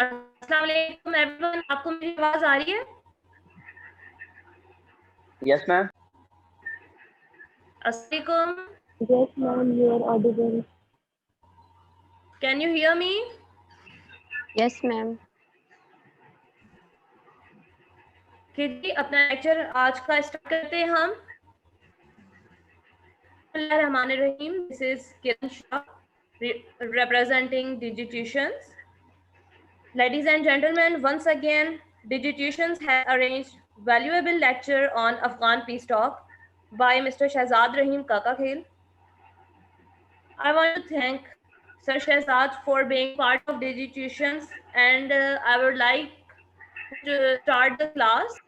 अस्सलाम वालेकुम एवरीवन, आपको मेरी आवाज आ रही है? Yes, ma'am. अस्सलाम वालेकुम. Yes, ma'am, you are audible. Can you hear me? Yes, ma'am. जी, अपना लेक्चर आज का स्टार्ट करते हैं हम. Rahim. This is Kiran Shah representing Digituitions. Ladies and gentlemen, once again, Digituitions has arranged valuable lecture on Afghan peace talk by Mr. Shehzad Rahim Kakakhel. I want to thank Sir Shehzad for being part of Digituitions, and I would like to start the class.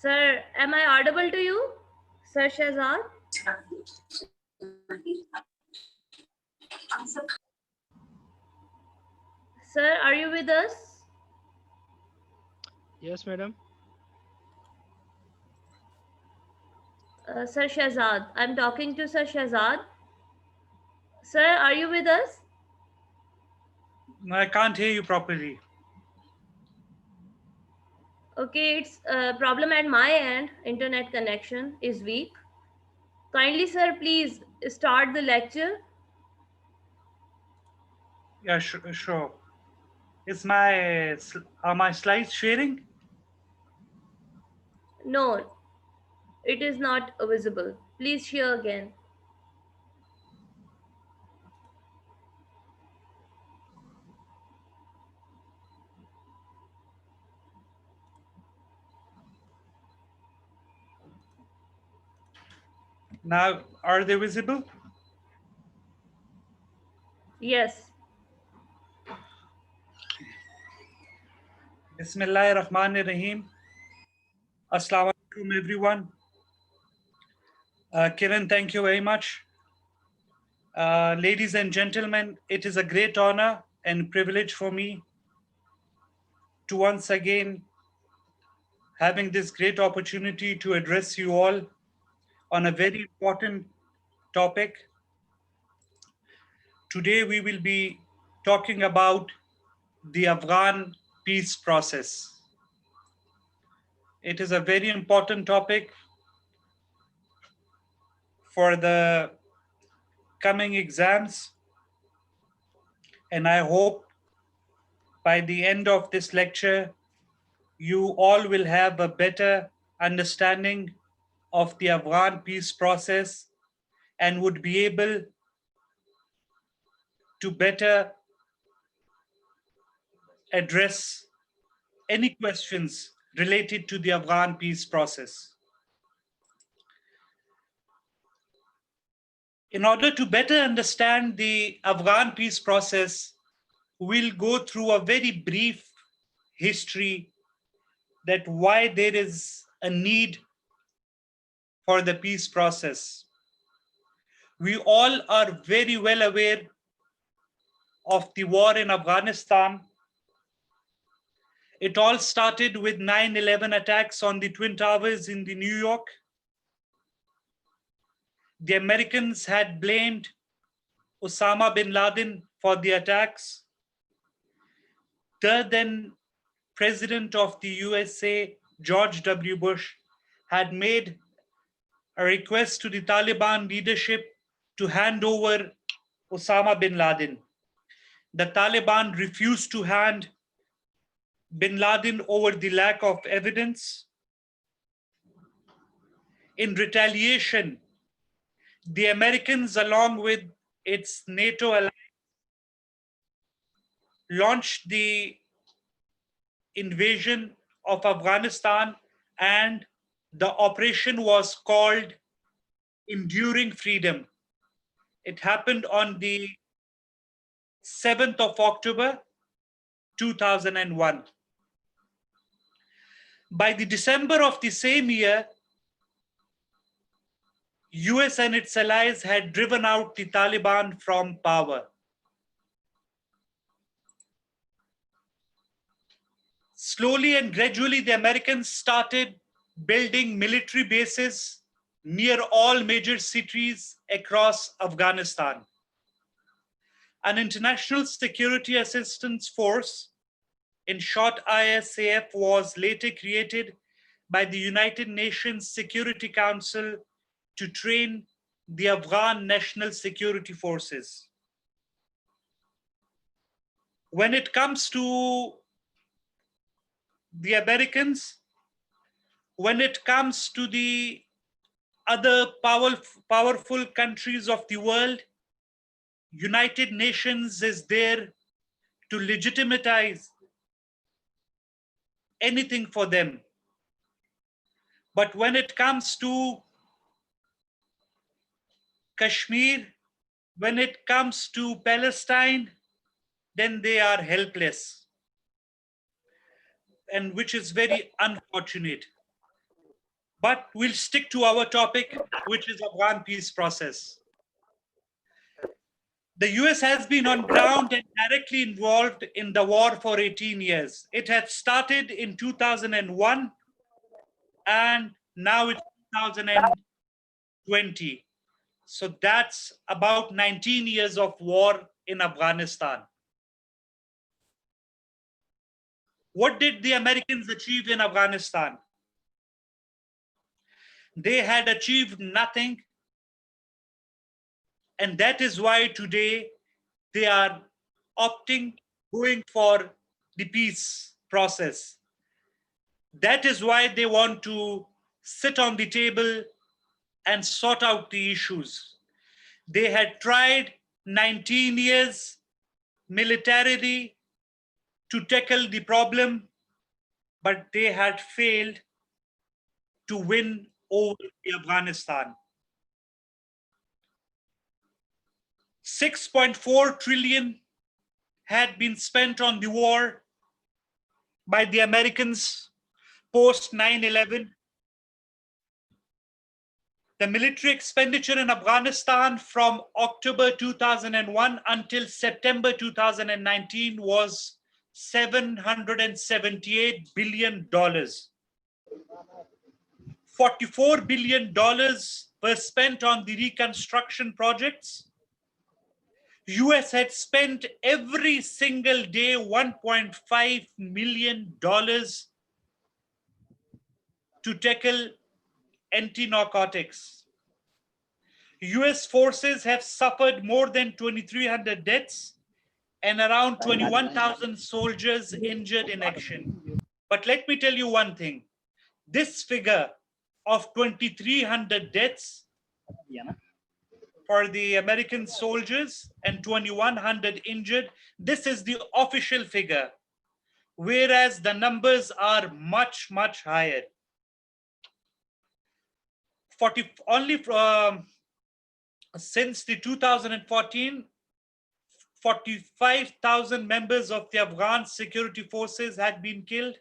Sir, am I audible to you? Sir Shehzad? Sir, are you with us? Yes, madam. Sir Shehzad, I'm talking to Sir Shehzad. Sir, are you with us? No, I can't hear you properly. Okay, it's a problem at my end. Internet connection is weak. Kindly, sir, please start the lecture. Yeah, sure. Are my slides sharing? No, it is not visible. Please share again. Now, are they visible? Yes. Bismillahirrahmanirrahim. Assalamu alaikum, everyone. Kiran, thank you very much. Ladies and gentlemen, it is a great honor and privilege for me to once again having this great opportunity to address you all on a very important topic. Today we will be talking about the Afghan peace process. It is a very important topic for the coming exams, and I hope by the end of this lecture you all will have a better understanding of the Afghan peace process and would be able to better address any questions related to the Afghan peace process. In order to better understand the Afghan peace process, we'll go through a very brief history that why there is a need for the peace process. We all are very well aware of the war in Afghanistan. It all started with 9/11 attacks on the Twin Towers in the New York. The Americans had blamed Osama bin Laden for the attacks. The then President of the USA, George W. Bush, had made a request to the Taliban leadership to hand over Osama bin Laden. The Taliban refused to hand bin Laden over the lack of evidence. In retaliation, the Americans, along with its NATO allies, launched the invasion of Afghanistan, and the operation was called Enduring Freedom. It happened on the 7th of October 2001. By the December of the same year, US and its allies had driven out the Taliban from power. Slowly and gradually, the Americans started building military bases near all major cities across Afghanistan. An international security assistance force, in short ISAF, was later created by the United Nations Security Council to train the Afghan National Security Forces. When it comes to the Americans, when it comes to the other powerful countries of the world, United Nations is there to legitimize anything for them. But when it comes to Kashmir, when it comes to Palestine, then they are helpless, and which is very unfortunate. But we'll stick to our topic, which is Afghan peace process. The US has been on ground and directly involved in the war for 18 years. It had started in 2001 and now it's 2020. So that's about 19 years of war in Afghanistan. What did the Americans achieve in Afghanistan? They had achieved nothing. And that is why today they are going for the peace process. That is why they want to sit on the table and sort out the issues. They had tried 19 years militarily to tackle the problem, but they had failed to win over Afghanistan. 6.4 trillion had been spent on the war by the Americans post 9/11. The military expenditure in Afghanistan from October 2001 until September 2019 was $778 billion. $44 billion were spent on the reconstruction projects. US had spent every single day $1.5 million to tackle anti-narcotics. US forces have suffered more than 2,300 deaths and around 21,000 soldiers injured in action. But let me tell you one thing. This figure of 2,300 deaths for the American soldiers and 2,100 injured, this is the official figure, whereas the numbers are much, much higher. Since the 2014, 45,000 members of the Afghan security forces had been killed.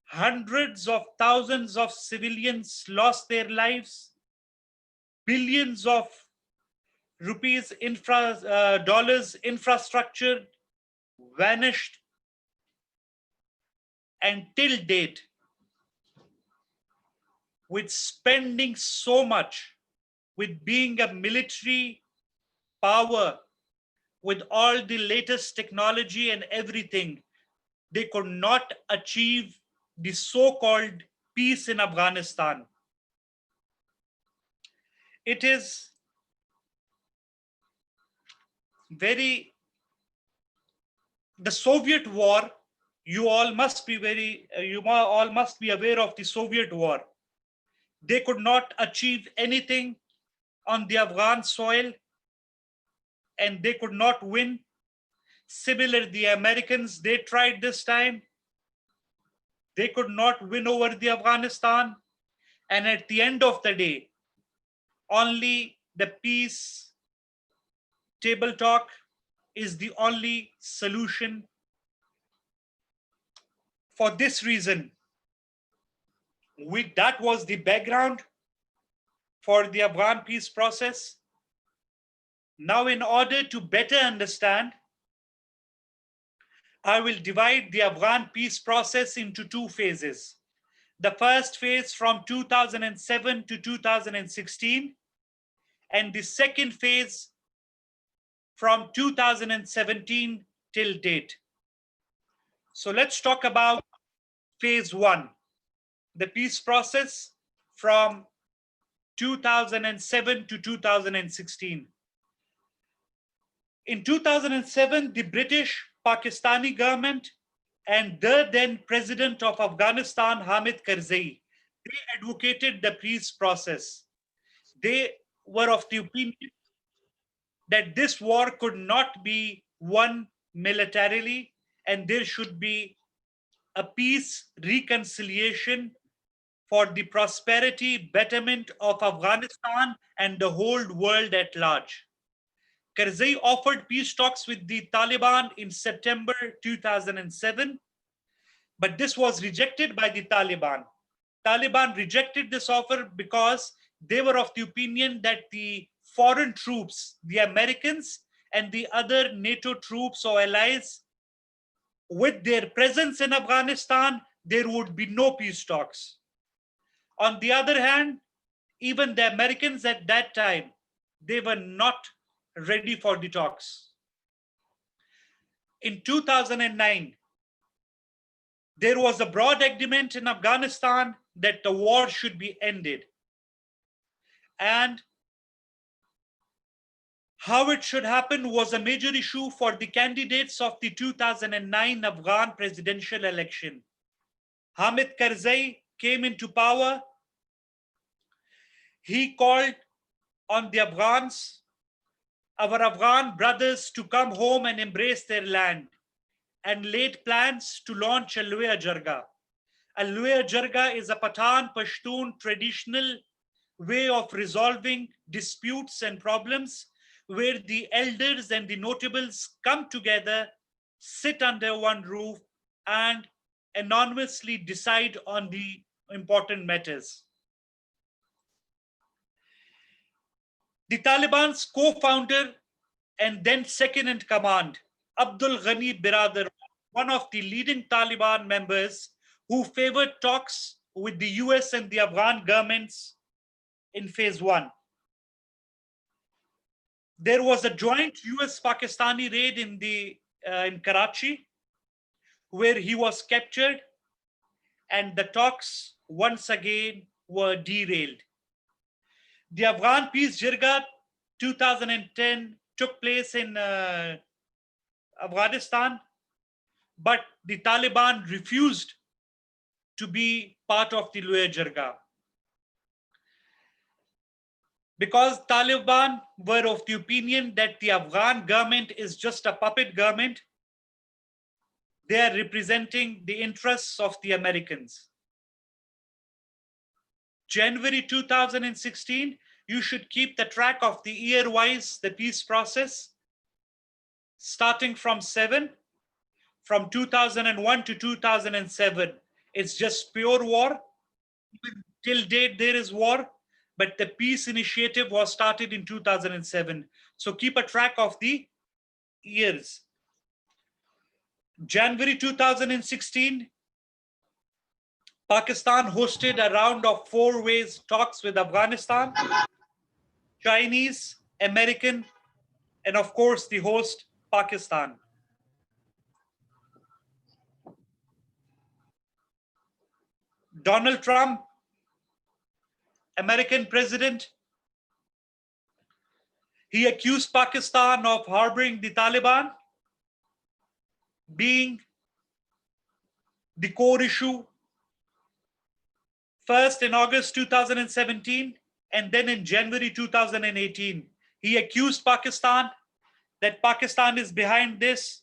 Hundreds of thousands of civilians lost their lives. Billions of rupees dollars infrastructure vanished. And till date, with spending so much, with being a military power, with all the latest technology and everything, they could not achieve the so-called peace in Afghanistan. It is the Soviet war, you all must be aware of the Soviet war. They could not achieve anything on the Afghan soil and they could not win. Similar, the Americans, they tried this time. They could not win over the Afghanistan. And at the end of the day, only the peace table talk is the only solution. For this reason, that was the background for the Afghan peace process. Now, in order to better understand, I will divide the Afghan peace process into two phases. The first phase from 2007 to 2016, and the second phase from 2017 till date. So let's talk about phase one, the peace process from 2007 to 2016. In 2007, the British Pakistani government and the then president of Afghanistan, Hamid Karzai, they advocated the peace process. They were of the opinion that this war could not be won militarily, and there should be a peace reconciliation for the prosperity, betterment of Afghanistan and the whole world at large. Karzai offered peace talks with the Taliban in September 2007, but this was rejected by the Taliban. Taliban rejected this offer because they were of the opinion that the foreign troops, the Americans and the other NATO troops or allies, with their presence in Afghanistan, there would be no peace talks. On the other hand, even the Americans at that time, they were not ready for the talks. In 2009, there was a broad agreement in Afghanistan that the war should be ended. And how it should happen was a major issue for the candidates of the 2009 Afghan presidential election. Hamid Karzai came into power. He called on the Afghans, our Afghan brothers, to come home and embrace their land, and laid plans to launch a Luya Jarga. A Luya Jarga is a Pathan Pashtun traditional way of resolving disputes and problems, where the elders and the notables come together, sit under one roof, and anonymously decide on the important matters. The Taliban's co-founder and then second in command, Abdul Ghani Biradar, one of the leading Taliban members who favored talks with the US and the Afghan governments in phase one. There was a joint US-Pakistani raid in Karachi, where he was captured, and the talks once again were derailed. The Afghan Peace Jirga 2010 took place in Afghanistan, but the Taliban refused to be part of the Luya Jirga. Because Taliban were of the opinion that the Afghan government is just a puppet government, they are representing the interests of the Americans. January 2016, you should keep the track of the year-wise, the peace process, starting from 2001 to 2007. It's just pure war. Till date, there is war, but the peace initiative was started in 2007. So keep a track of the years. January 2016, Pakistan hosted a round of 4-way talks with Afghanistan, Chinese, American, and of course the host, Pakistan. Donald Trump, American president, he accused Pakistan of harboring the Taliban, being the core issue, first in August 2017 and then in January 2018. He accused Pakistan that Pakistan is behind this,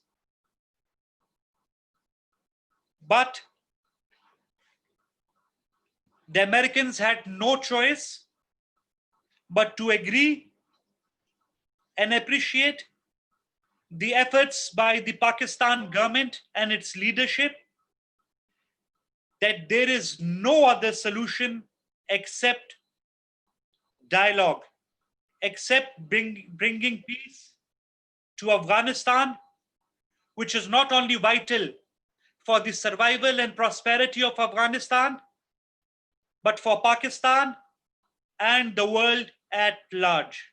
but the Americans had no choice but to agree and appreciate the efforts by the Pakistan government and its leadership that there is no other solution except dialogue, except bringing peace to Afghanistan, which is not only vital for the survival and prosperity of Afghanistan, but for Pakistan and the world at large.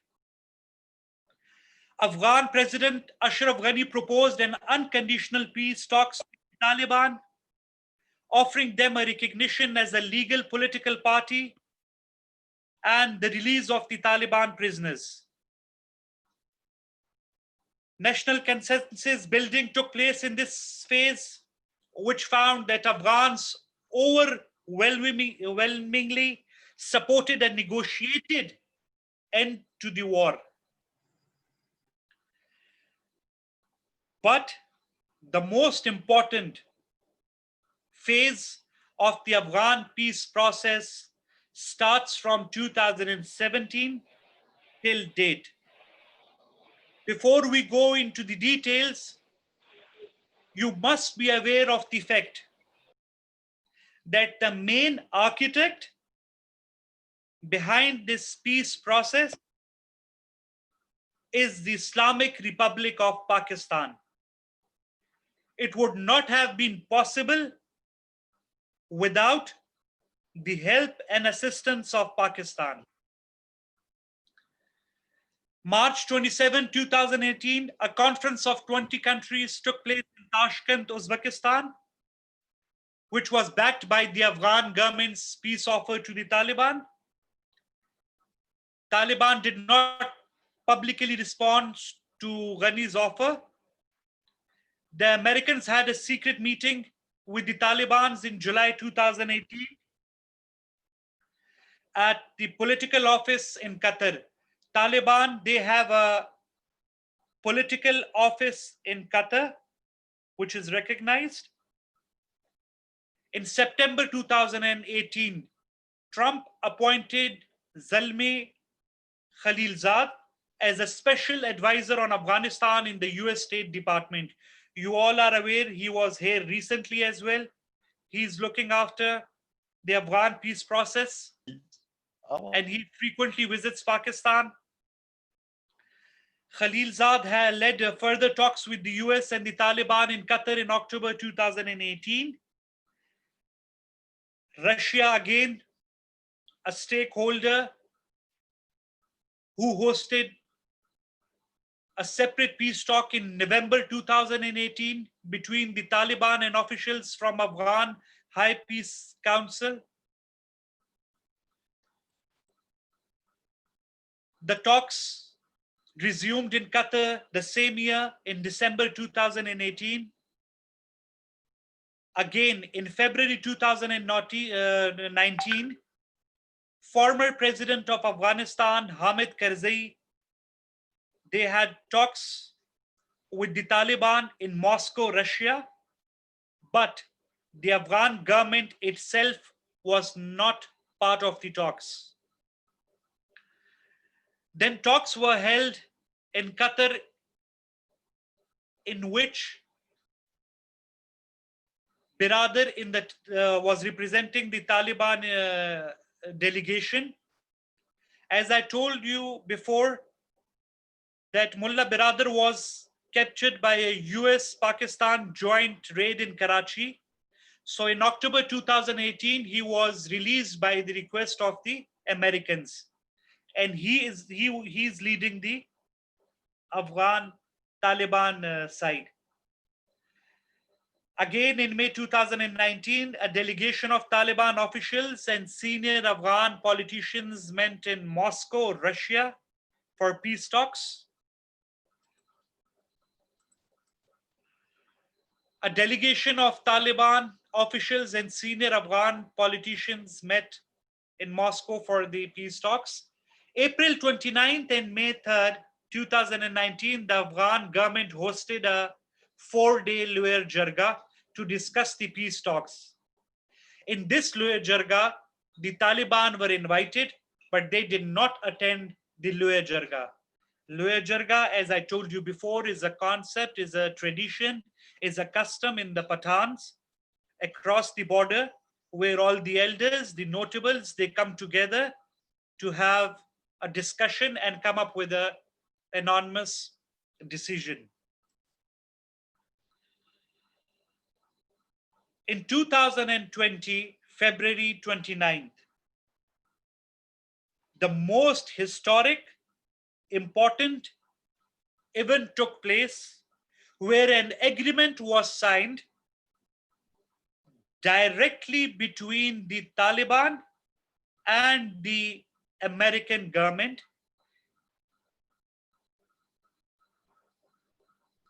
Afghan President Ashraf Ghani proposed an unconditional peace talks with the Taliban, offering them a recognition as a legal political party and the release of the Taliban prisoners. National consensus building took place in this phase, which found that Afghans overwhelmingly supported a negotiated end to the war. But the most important phase of the Afghan peace process starts from 2017 till date. Before we go into the details, you must be aware of the fact that the main architect behind this peace process is the Islamic Republic of Pakistan. It would not have been possible without the help and assistance of Pakistan. March 27, 2018, a conference of 20 countries took place in Tashkent, Uzbekistan, which was backed by the Afghan government's peace offer to the Taliban. Taliban did not publicly respond to Ghani's offer. The Americans had a secret meeting with the Taliban in July 2018 at the political office in Qatar. Taliban, they have a political office in Qatar, which is recognized. In September 2018, Trump appointed Zalmay Khalilzad as a special advisor on Afghanistan in the US State Department. You all are aware he was here recently as well. He's looking after the Afghan peace process and he frequently visits Pakistan. Khalilzad had led further talks with the US and the Taliban in Qatar in October 2018. Russia, again, a stakeholder who hosted a separate peace talk in November 2018 between the Taliban and officials from Afghan High Peace Council. The talks resumed in Qatar the same year in December 2018. Again, in February 2019, former president of Afghanistan, Hamid Karzai, they had talks with the Taliban in Moscow, Russia, but the Afghan government itself was not part of the talks. Then talks were held in Qatar in which Biradar was representing the Taliban delegation. As I told you before, that Mullah Biradar was captured by a US-Pakistan joint raid in Karachi. So in October 2018, he was released by the request of the Americans. And he's leading the Afghan Taliban side. Again, in May 2019, a delegation of Taliban officials and senior Afghan politicians met in Moscow, Russia, for peace talks. A delegation of Taliban officials and senior Afghan politicians met in Moscow for the peace talks. April 29th and May 3rd, 2019, the Afghan government hosted a 4-day Luer Jargah to discuss the peace talks. In this Luer Jargah, the Taliban were invited, but they did not attend the Luer Jargah. Loya Jarga, as I told you before, is a concept, is a tradition, is a custom in the Pathans across the border, where all the elders, the notables, they come together to have a discussion and come up with a anonymous decision. In 2020, February 29th, the most historic, important event took place where an agreement was signed directly between the Taliban and the American government.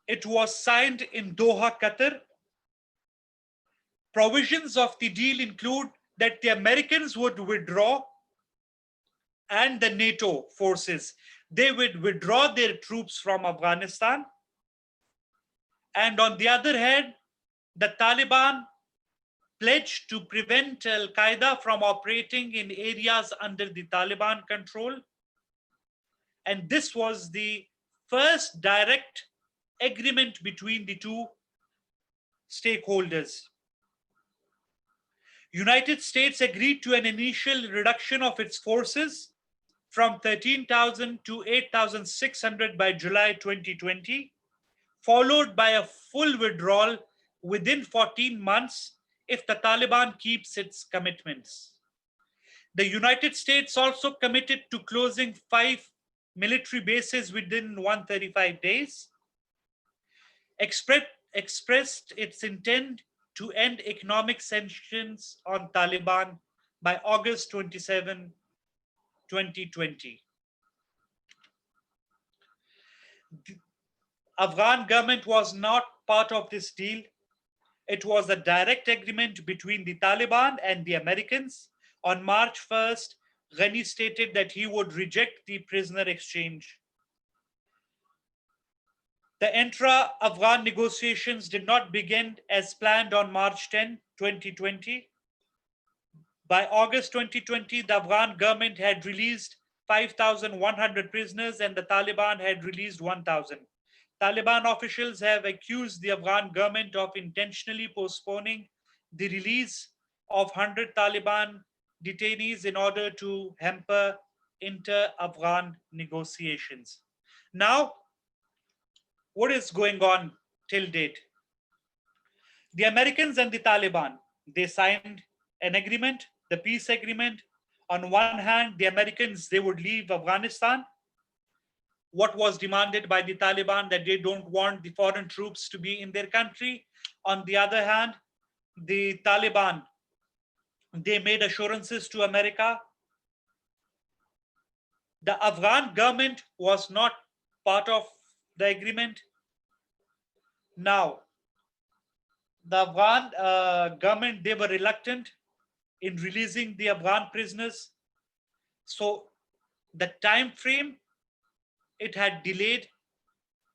It was signed in Doha, Qatar. Provisions of the deal include that the Americans would withdraw and the NATO forces, they would withdraw their troops from Afghanistan. And on the other hand, the Taliban pledged to prevent Al Qaeda from operating in areas under the Taliban control. And this was the first direct agreement between the two stakeholders. United States agreed to an initial reduction of its forces from 13,000 to 8,600 by July 2020, followed by a full withdrawal within 14 months if the Taliban keeps its commitments. The United States also committed to closing 5 military bases within 135 days, expressed its intent to end economic sanctions on Taliban by August 27, 2020. The Afghan government was not part of this deal. It was a direct agreement between the Taliban and the Americans. On March 1st, Ghani stated that he would reject the prisoner exchange. The intra-Afghan negotiations did not begin as planned on March 10, 2020. By August 2020, the Afghan government had released 5,100 prisoners and the Taliban had released 1,000. Taliban officials have accused the Afghan government of intentionally postponing the release of 100 Taliban detainees in order to hamper inter-Afghan negotiations. Now, what is going on till date? The Americans and the Taliban, they signed an agreement, the peace agreement. On one hand, the Americans, they would leave Afghanistan. What was demanded by the Taliban, that they don't want the foreign troops to be in their country. On the other hand, the Taliban, they made assurances to America. The Afghan government was not part of the agreement. Now, the Afghan government, they were reluctant in releasing the Afghan prisoners. So the time frame, it had delayed.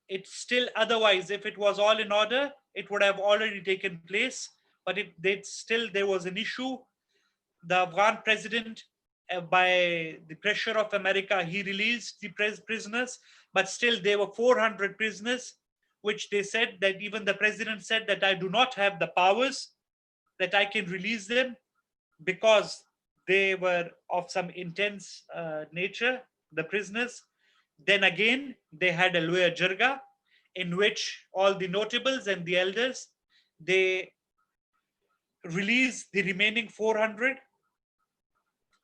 It's still, otherwise, if it was all in order, it would have already taken place. But there was an issue. The Afghan president, by the pressure of America, he released the prisoners, but still there were 400 prisoners, which they said that even the president said that I do not have the powers that I can release them because they were of some intense nature, the prisoners. Then again, they had a Loya Jirga in which all the notables and the elders, they released the remaining 400.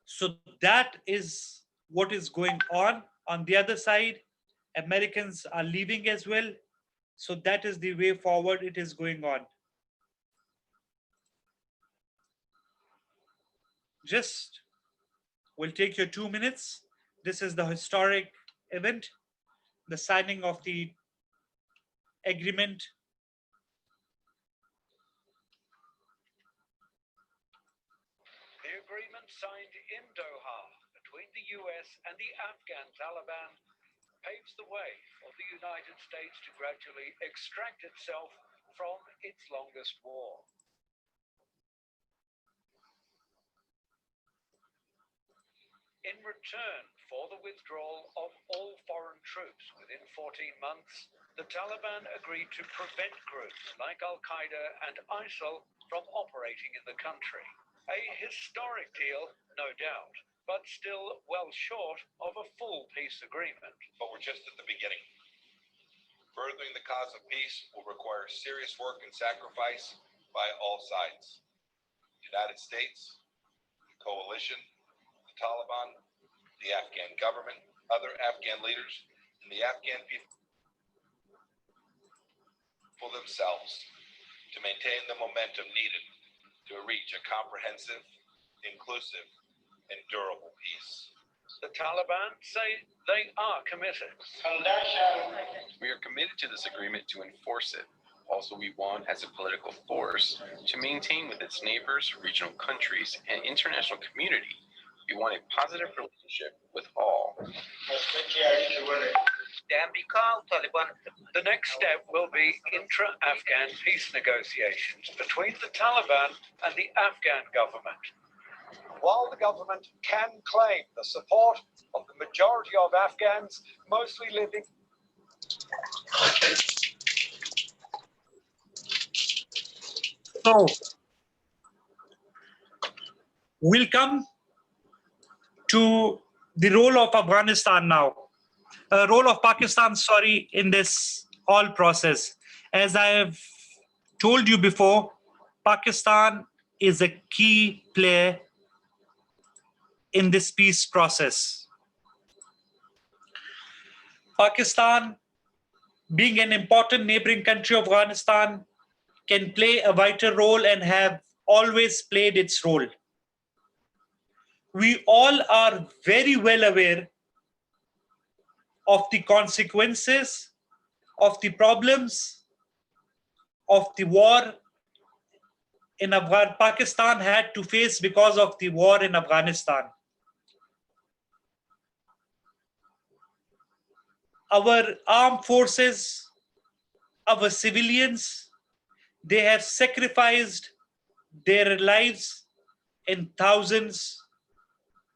So that is what is going on. On the other side, Americans are leaving as well. So that is the way forward it is going on. Just will take you 2 minutes. This is the historic event, the signing of the agreement. The agreement signed in Doha between the US and the Afghan Taliban paves the way for the United States to gradually extract itself from its longest war. In return for the withdrawal of all foreign troops within 14 months, the Taliban agreed to prevent groups like Al-Qaeda and ISIL from operating in the country. A historic deal, no doubt, but still well short of a full peace agreement. But we're just at the beginning. Furthering the cause of peace will require serious work and sacrifice by all sides. The United States, the coalition, the Taliban, the Afghan government, other Afghan leaders, and the Afghan people themselves to maintain the momentum needed to reach a comprehensive, inclusive, and durable peace. The Taliban say they are committed. We are committed to this agreement to enforce it. Also, we want, as a political force, to maintain with its neighbors, regional countries, and international community. We want a positive relationship with all. The next step will be intra-Afghan peace negotiations between the Taliban and the Afghan government. While the government can claim the support of the majority of Afghans, mostly living So we'll come to the role of Afghanistan now, role of Pakistan, sorry, in this whole process. As I have told you before, Pakistan is a key player in this peace process. Pakistan, being an important neighboring country of Afghanistan, can play a vital role and have always played its role. We all are very well aware of the consequences, of the problems, of the war in Afghanistan. Pakistan had to face because of the war in Afghanistan. Our armed forces, our civilians, they have sacrificed their lives in thousands,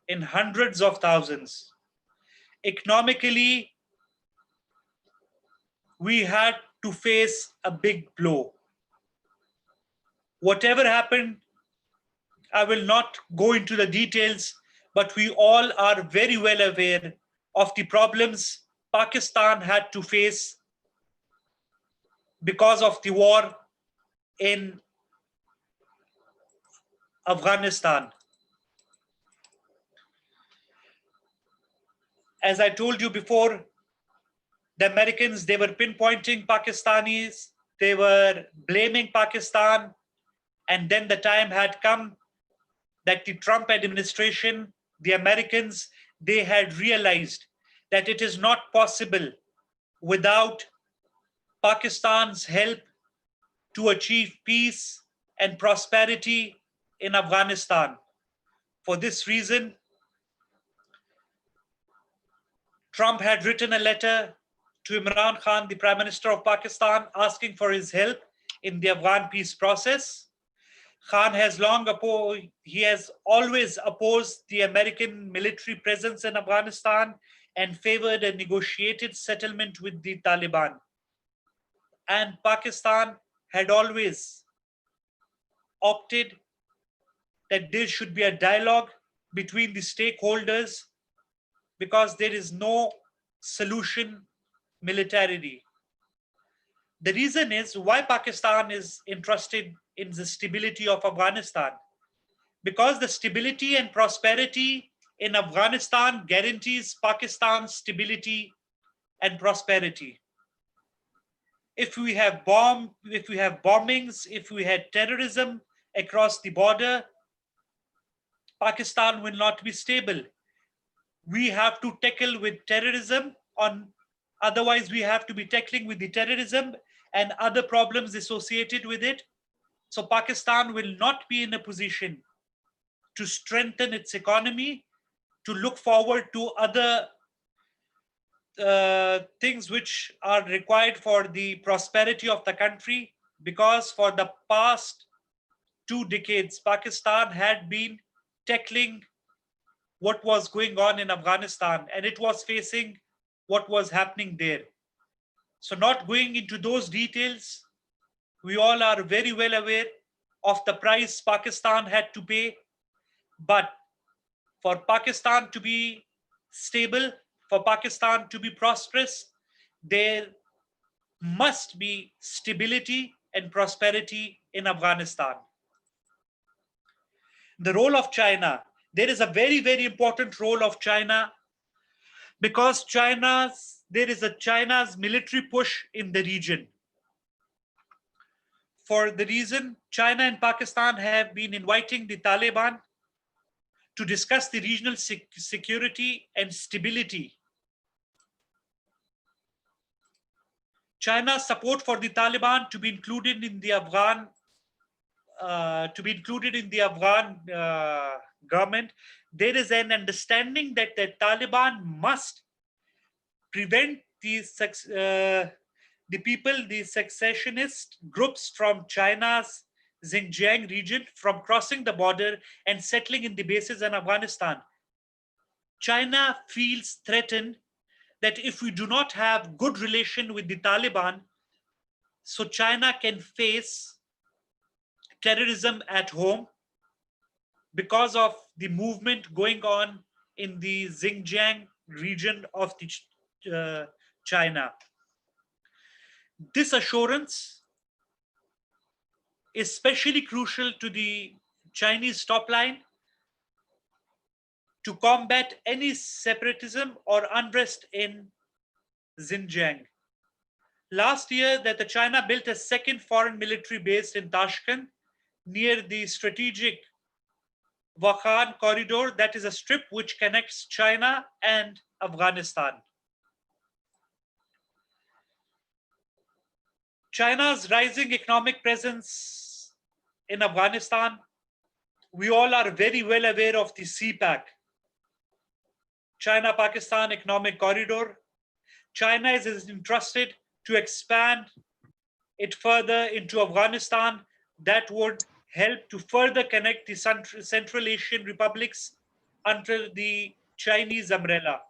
in hundreds of thousands. Economically, we had to face a big blow. Whatever happened, I will not go into the details, but we all are very well aware of the problems Pakistan had to face because of the war in Afghanistan. As I told you before, the Americans, they were pinpointing Pakistanis, they were blaming Pakistan, and then the time had come that the Trump administration, the Americans, they had realized that it is not possible without Pakistan's help to achieve peace and prosperity in Afghanistan. For this reason, Trump had written a letter to Imran Khan, the Prime Minister of Pakistan, asking for his help in the Afghan peace process. Khan has always opposed the American military presence in Afghanistan and favored a negotiated settlement with the Taliban. And Pakistan had always opted that there should be a dialogue between the stakeholders because there is no solution militarily. The reason is why Pakistan is interested in the stability of Afghanistan. Because the stability and prosperity in Afghanistan guarantees Pakistan's stability and prosperity. If we have bombings, if we had terrorism across the border, Pakistan will not be stable. We have to tackle with terrorism otherwise we have to be tackling with the terrorism and other problems associated with it. So Pakistan will not be in a position to strengthen its economy, to look forward to other things which are required for the prosperity of the country, because for the past 2 decades, Pakistan had been tackling what was going on in Afghanistan, and it was facing what was happening there. So not going into those details, we all are very well aware of the price Pakistan had to pay. But for Pakistan to be stable, for Pakistan to be prosperous, there must be stability and prosperity in Afghanistan. The role of China, there is a very, very important role of China, because there is a China's military push in the region. For the reason, China and Pakistan have been inviting the Taliban to discuss the regional security and stability. China's support for the Taliban to be included in the Afghan government. There is an understanding that the Taliban must prevent the secessionist groups from China's Xinjiang region from crossing the border and settling in the bases in Afghanistan. China feels threatened that if we do not have good relation with the Taliban, so China can face terrorism at home because of the movement going on in the Xinjiang region of the China. This assurance is especially crucial to the Chinese top line to combat any separatism or unrest in Xinjiang. Last year, that the China built a second foreign military base in Tashkent near the strategic Wakhan corridor, that is a strip which connects China and Afghanistan. China's rising economic presence in Afghanistan, we all are very well aware of the CPAC, China-Pakistan Economic Corridor. China is interested to expand it further into Afghanistan. That would help to further connect the Central Asian republics under the Chinese umbrella.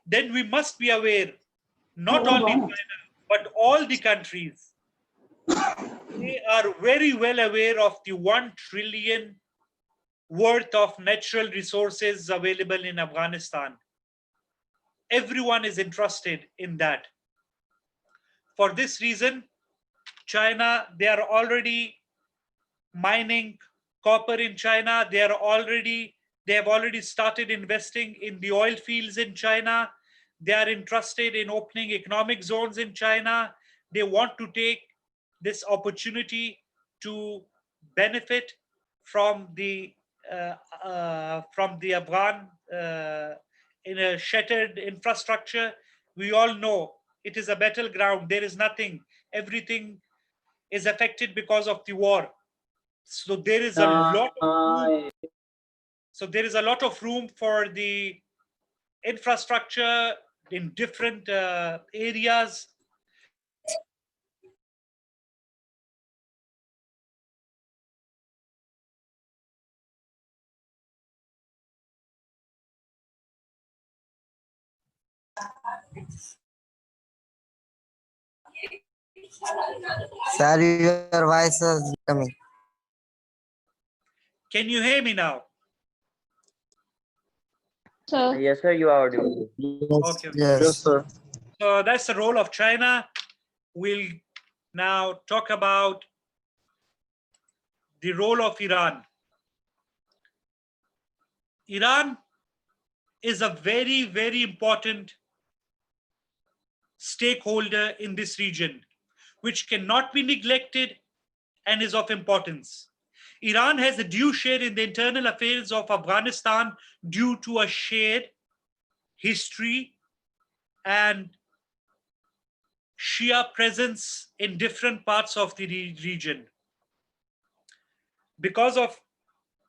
Then we must be aware, not only China, but all the countries, they are very well aware of the 1 trillion worth of natural resources available in Afghanistan. Everyone is interested in that. For this reason, China, they are already mining copper in China. They have already started investing in the oil fields in China. They are interested in opening economic zones in China. They want to take this opportunity to benefit from the Afghan in a shattered infrastructure. We all know it is a battleground. There is nothing. Everything is affected because of the war. So there is a lot of room. So there is a lot of room for the infrastructure in different areas. Sir, your voice is coming. Can you hear me now? Sir. Yes, sir, you are audible. Okay. Yes, sir. So that's the role of China. We'll now talk about the role of Iran. Iran is a very, very important stakeholder in this region, which cannot be neglected and is of importance. Iran has a due share in the internal affairs of Afghanistan due to a shared history and Shia presence in different parts of the region. Because of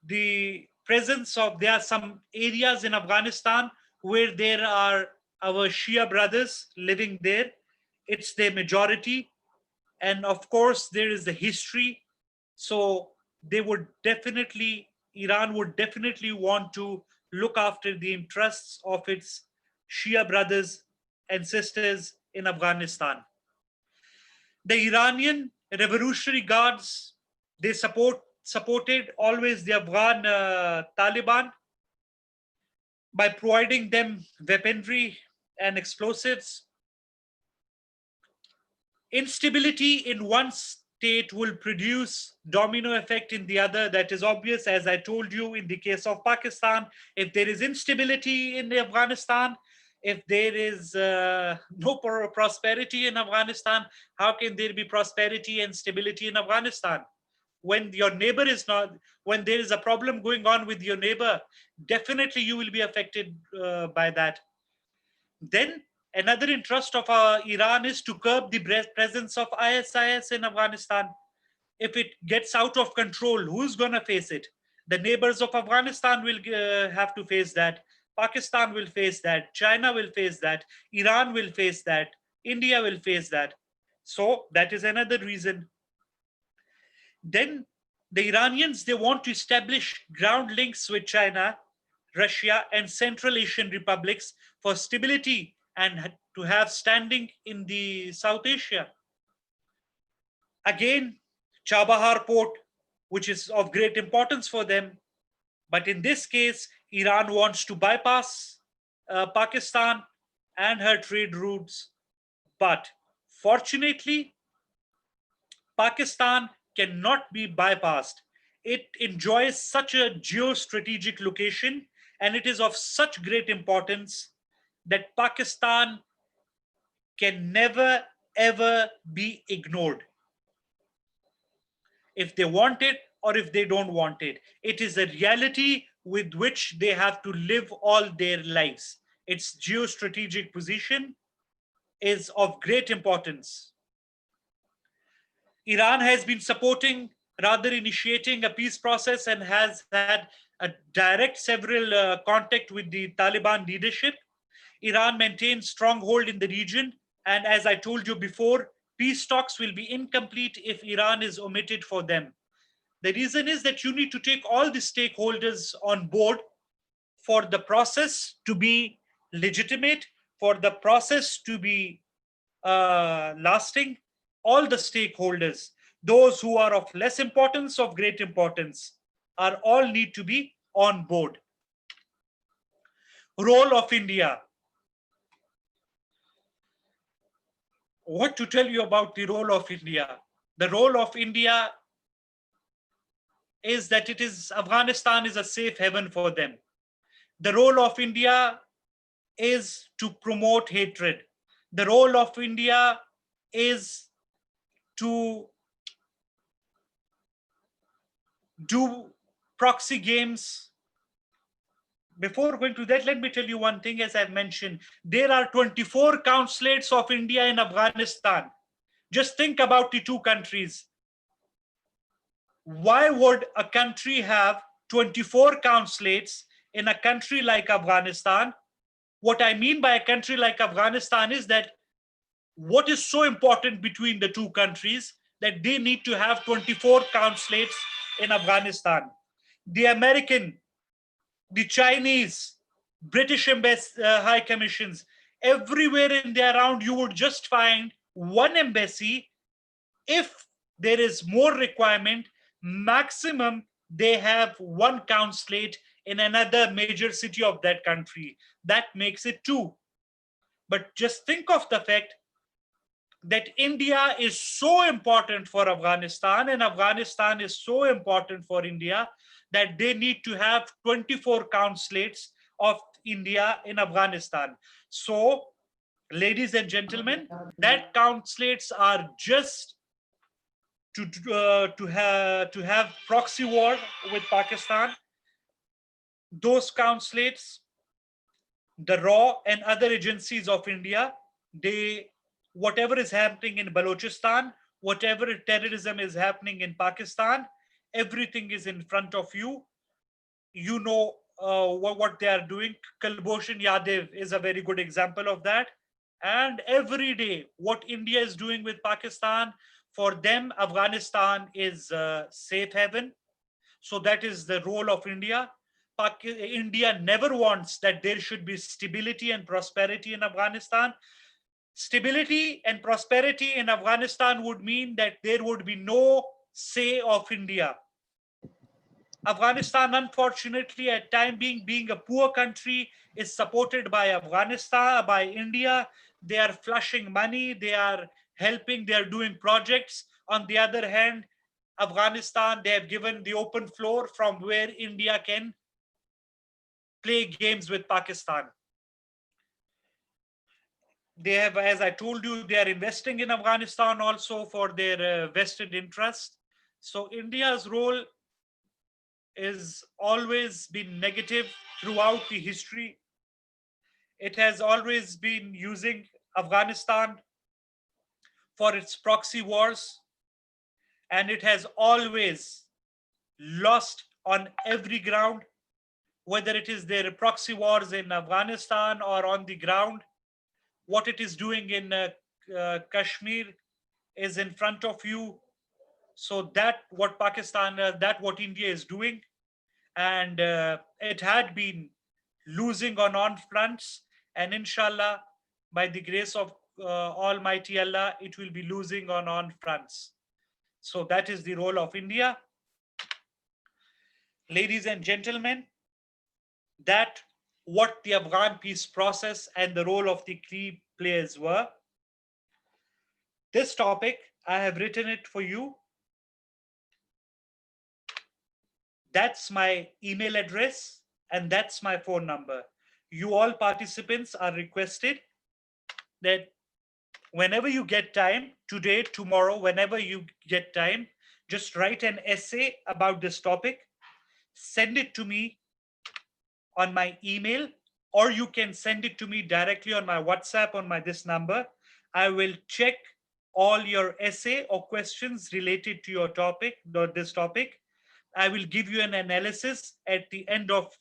the presence of, there are some areas in Afghanistan where there are our Shia brothers living there. It's their majority. And of course, there is the history. So they would definitely, Iran would definitely want to look after the interests of its Shia brothers and sisters in Afghanistan. The Iranian Revolutionary Guards, they supported always the Afghan Taliban by providing them weaponry and explosives. Instability in one state will produce domino effect in the other. That is obvious. As I told you, in the case of Pakistan, if there is instability in Afghanistan, if there is no prosperity in Afghanistan, how can there be prosperity and stability in Afghanistan? When your neighbor is not, when there is a problem going on with your neighbor, definitely you will be affected by that. Then another interest of Iran is to curb the presence of ISIS in Afghanistan. If it gets out of control, who's going to face it? The neighbors of Afghanistan will have to face that. Pakistan will face that. China will face that. Iran will face that. India will face that. So that is another reason. Then the Iranians, they want to establish ground links with China, Russia, and Central Asian republics for stability and to have standing in the South Asia. Again, Chabahar port, which is of great importance for them. But in this case, Iran wants to bypass Pakistan and her trade routes. But fortunately, Pakistan cannot be bypassed. It enjoys such a geostrategic location and it is of such great importance that Pakistan can never ever be ignored. If they want it or if they don't want it, it is a reality with which they have to live all their lives. Its geostrategic position is of great importance. Iran has been supporting, rather initiating a peace process and has had a direct several contact with the Taliban leadership. Iran maintains stronghold in the region, and as I told you before, peace talks will be incomplete if Iran is omitted for them. The reason is that you need to take all the stakeholders on board for the process to be legitimate, for the process to be lasting. All the stakeholders, those who are of less importance, of great importance, are all need to be on board. Role of India. What to tell you about the role of India? The role of India is that it is Afghanistan is a safe haven for them. The role of India is to promote hatred. The role of India is to do proxy games. Before going to that, let me tell you one thing. As I've mentioned, there are 24 consulates of India in Afghanistan. Just think about the two countries. Why would a country have 24 consulates in a country like Afghanistan? What I mean by a country like Afghanistan is that what is so important between the two countries that they need to have 24 consulates in Afghanistan. The American, the Chinese, British high commissions, everywhere in the around, you would just find one embassy. If there is more requirement, maximum they have one consulate in another major city of that country. That makes it two. But just think of the fact that India is so important for Afghanistan and Afghanistan is so important for India that they need to have 24 consulates of India in Afghanistan. So, ladies and gentlemen, that consulates are just to have proxy war with Pakistan. Those consulates, the RAW and other agencies of India, they, whatever is happening in Balochistan, whatever terrorism is happening in Pakistan, everything is in front of you. You know what they are doing. Kulbhushan Yadav is a very good example of that. And every day, what India is doing with Pakistan, for them, Afghanistan is a safe haven. So that is the role of India. India never wants that there should be stability and prosperity in Afghanistan. Stability and prosperity in Afghanistan would mean that there would be no say of India. Afghanistan, unfortunately, at time being a poor country, is supported by Afghanistan, by India. They are flushing money, they are helping, they are doing projects. On the other hand, Afghanistan, they have given the open floor from where India can play games with Pakistan. They have, as I told you, they are investing in Afghanistan also for their vested interest. So India's role is always been negative throughout the history. It has always been using Afghanistan for its proxy wars, and it has always lost on every ground, whether it is their proxy wars in Afghanistan or on the ground. What it is doing in Kashmir is in front of you. So that what Pakistan, that what India is doing, and it had been losing on all fronts, and inshallah, by the grace of Almighty Allah, it will be losing on all fronts. So that is the role of India. Ladies and gentlemen, that what the Afghan peace process and the role of the key players were. This topic, I have written it for you. That's my email address and that's my phone number. You all participants are requested that whenever you get time, today, tomorrow, whenever you get time, just write an essay about this topic, send it to me on my email, or you can send it to me directly on my WhatsApp on this number. I will check all your essay or questions related to your topic, or this topic. I will give you an analysis at the end of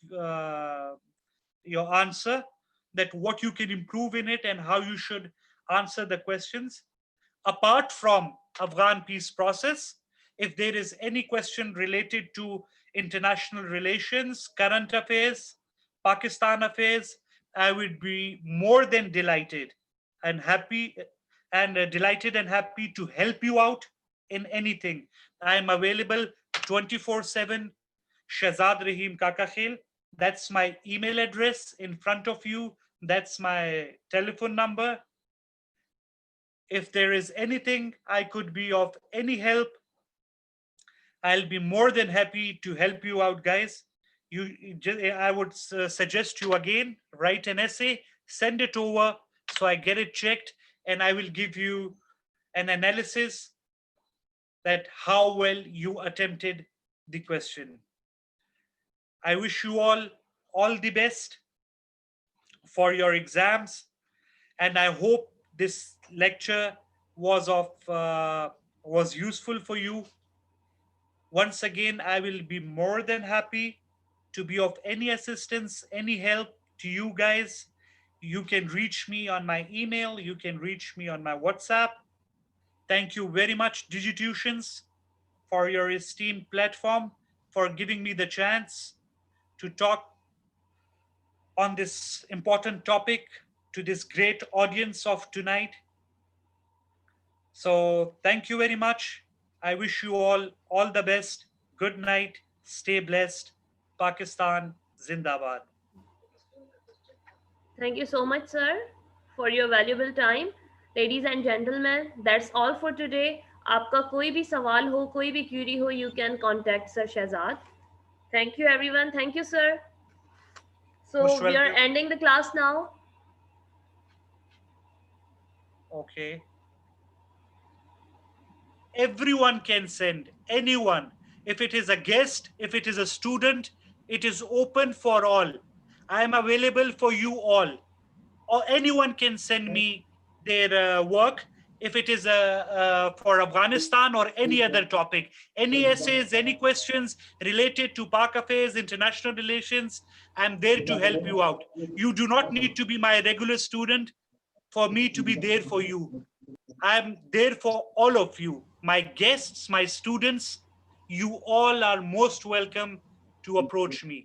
your answer, that what you can improve in it and how you should answer the questions. Apart from Afghan peace process, if there is any question related to international relations, current affairs, Pakistan affairs, I would be more than delighted and happy to help you out in anything. I am available 24/7. Shehzad Rahim Kakakhel. That's my email address in front of you. That's my telephone number. If there is anything I could be of any help, I'll be more than happy to help you out, guys. I would suggest you again, write an essay, send it over so I get it checked, and I will give you an analysis that how well you attempted the question. I wish you all the best for your exams, and I hope this lecture was useful for you. Once again, I will be more than happy to be of any assistance, any help to you guys. You can reach me on my email, you can reach me on my WhatsApp. Thank you very much, Digituitions, for your esteemed platform, for giving me the chance to talk on this important topic to this great audience of tonight. So thank you very much. I wish you all the best. Good night. Stay blessed. Pakistan Zindabad. Thank you so much, sir, for your valuable time. Ladies and gentlemen, that's all for today. आपका कोई भी सवाल हो, कोई भी query हो, you can contact Sir Shehzad. Thank you, everyone. Thank you, sir. So Most we are welcome. ending the class now. Okay. Everyone can send, anyone. If it is a guest, if it is a student, it is open for all. I am available for you all. Or anyone can send me their work. If it is for Afghanistan or any other topic, any essays, any questions related to Pak affairs, international relations, I'm there to help you out. You do not need to be my regular student for me to be there for you. I'm there for all of you, my guests, my students. you all are most welcome to approach me.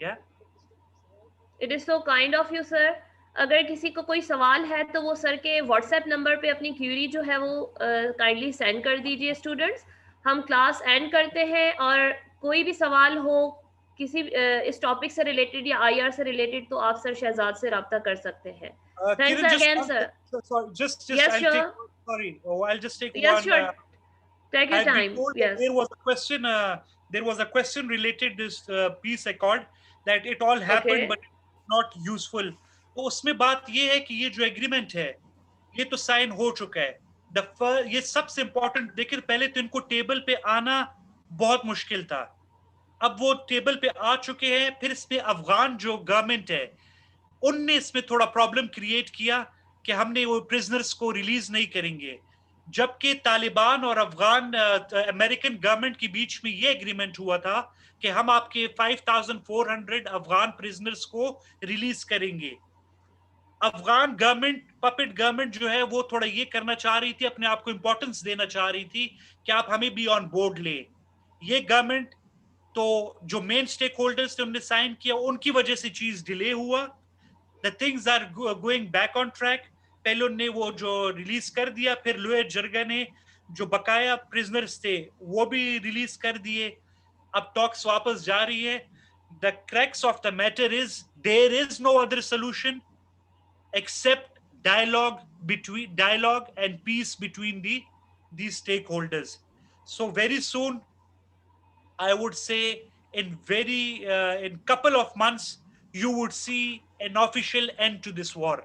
Yeah. It is so kind of you sir. अगर किसी को कोई सवाल है तो वो sir के WhatsApp number पे अपनी क्यूरी जो है वो काइंडली सेंड कर दीजिए स्टूडेंट्स। हम क्लास एंड करते हैं, और कोई भी सवाल हो किसी इस टॉपिक से रिलेटेड या आईआर से रिलेटेड तो आप सर शहजाद से रब्ता कर सकते हैं। Thanks Kiran, just again one sir. sorry, just yes I'll take sure, sorry. Oh, I'll just take yes one. Sure, take your I've been time. told that yes, there was a question. There was a question related this peace accord that it all okay, happened, but not useful. तो उसमें बात ये है कि ये जो agreement है ये तो साइन हो चुका है। ये सबसे इंपॉर्टेंट देखिए, पहले तो इनको टेबल पे आना बहुत मुश्किल था, अब वो टेबल पे आ चुके हैं। फिर इसमें अफगान जो गवर्नमेंट है उनने इसमें थोड़ा प्रॉब्लम क्रिएट किया कि हमने वो प्रिजनर्स को रिलीज नहीं करेंगे, जबकि तालिबान और अफगान अमेरिकन गवर्नमेंट के बीच में ये एग्रीमेंट हुआ था कि हम आपके 5,400 अफगान प्रिजनर्स को रिलीज करेंगे। अफगान गवर्नमेंट, पपेट गवर्नमेंट जो है वो थोड़ा ये करना चाह रही थी, अपने आप को इंपॉर्टेंस देना चाह रही थी कि आप हमें भी ऑन बोर्ड ले। ये गवर्नमेंट तो जो मेन स्टेक होल्डर्स थे उन्होंने साइन किया, उनकी वजह से चीज डिले हुआ। The things are going back on track. पहले उन्होंने वो जो रिलीज कर दिया, फिर लोए जरगा ने जो बकाया प्रिजनर्स थे वो भी रिलीज कर दिए। अब टॉक्स वापस जा रही है। The crux of the matter is there is no other solution except dialogue and peace between these stakeholders. So very soon, I would say in couple of months, you would see an official end to this war.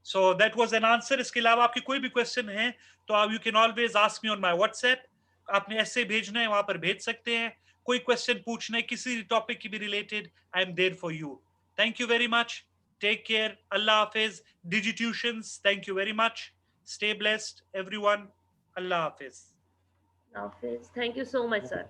So that was an answer. इसके अलावा आपकी कोई भी question है तो आप you can always ask me on my WhatsApp. आपने ऐसे भेजना है वहां पर भेज सकते हैं। कोई क्वेश्चन पूछना है किसी टॉपिक की भी related, I am there for you. Thank you very much, take care, अल्लाह हाफिज। डिजिट्यूशंस, thank you very much, stay blessed everyone, अल्लाह हाफिज। Thank you so much sir.